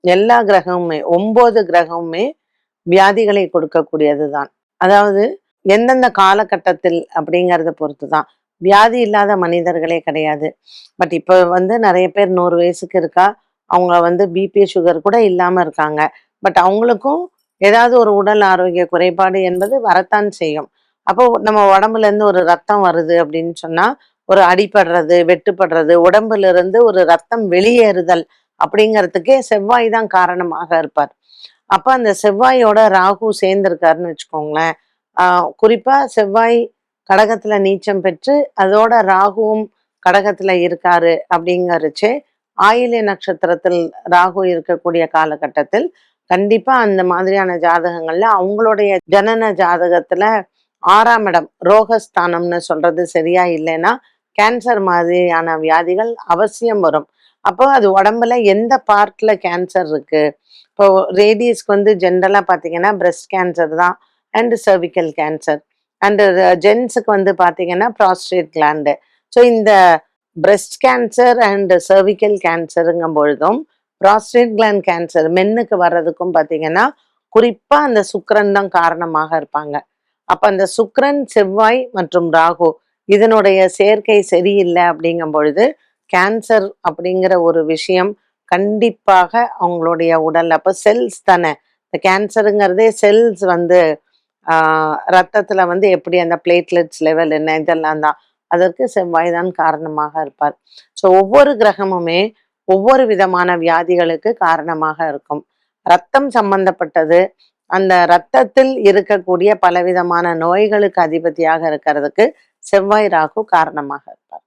எல்லா கிரகமுமே 9 கிரகமுமே வியாதிகளை கொடுக்கக்கூடியதுதான். அதாவது எந்தெந்த காலகட்டத்தில் அப்படிங்கிறத பொறுத்து தான். வியாதி இல்லாத மனிதர்களே கிடையாது. பட் இப்ப நெறைய பேர் 100 வயசுக்கு இருக்கா, அவங்க பிபி, சுகர் கூட இல்லாம இருக்காங்க. பட் அவங்களுக்கும் ஏதாவது ஒரு உடல் ஆரோக்கிய குறைபாடு என்பது வரத்தான் செய்யும். அப்போ நம்ம உடம்புல இருந்து ஒரு ரத்தம் வருது அப்படின்னு சொன்னா, ஒரு அடிபடுறது, வெட்டுப்படுறது, உடம்புல இருந்து ஒரு ரத்தம் வெளியேறுதல் அப்படிங்கிறதுக்கே செவ்வாய் தான் காரணமாக இருப்பார். அப்ப அந்த செவ்வாயோட ராகு சேர்ந்திருக்காருன்னு வச்சுக்கோங்களேன். குறிப்பா செவ்வாய் கடகத்துல நீச்சம் பெற்று அதோட ராகுவும் கடகத்துல இருக்காரு அப்படிங்கறச்சே, ஆயில்ய நட்சத்திரத்தில் ராகு இருக்கக்கூடிய காலகட்டத்தில் கண்டிப்பா அந்த மாதிரியான ஜாதகங்கள்ல அவங்களுடைய ஜனன ஜாதகத்துல 6ஆம் இடம் ரோகஸ்தானம்னு சொல்றது சரியா இல்லைன்னா கேன்சர் மாதிரியான வியாதிகள் அவசியம் வரும். அப்போ அது உடம்புல எந்த பார்ட்ல கேன்சர் இருக்கு? இப்போ லேடீஸ்க்கு ஜென்ரலா பார்த்தீங்கன்னா பிரஸ்ட் கேன்சர் தான் அண்ட் சர்விக்கல் கேன்சர். அண்ட் ஜென்ஸுக்கு பார்த்தீங்கன்னா ப்ராஸ்டேட் கிளாண்டு. ஸோ இந்த பிரஸ்ட் கேன்சர் அண்ட் சர்விக்கல் கேன்சருங்கும் பொழுதும் ப்ராஸ்டேட் கிளாண்ட் கேன்சர் மென்னுக்கு வர்றதுக்கும் பார்த்தீங்கன்னா குறிப்பா அந்த சுக்கிரன் தான் காரணமாக இருப்பாங்க. அப்ப அந்த சுக்கிரன், செவ்வாய் மற்றும் ராகு இதனுடைய சேர்க்கை சரியில்லை அப்படிங்கும் பொழுது கேன்சர் அப்படிங்கிற ஒரு விஷயம் கண்டிப்பாக அவங்களுடைய உடல் அப்ப செல்ஸ் தானே. இந்த கேன்சருங்கிறதே செல்ஸ் ரத்தத்துல எப்படி அந்த பிளேட்லெட்ஸ் லெவல் என்ன இதெல்லாம் தான். அதற்கு செவ்வாய் தான் காரணமாக இருப்பார். ஸோ ஒவ்வொரு கிரகமுமே ஒவ்வொரு விதமான வியாதிகளுக்கு காரணமாக இருக்கும். ரத்தம் சம்பந்தப்பட்டது அந்த ரத்தத்தில் இருக்கக்கூடிய பலவிதமான நோய்களுக்கு அதிபதியாக இருக்கிறதுக்கு செவ்வாய் ராகு காரணமாக இருப்பார்.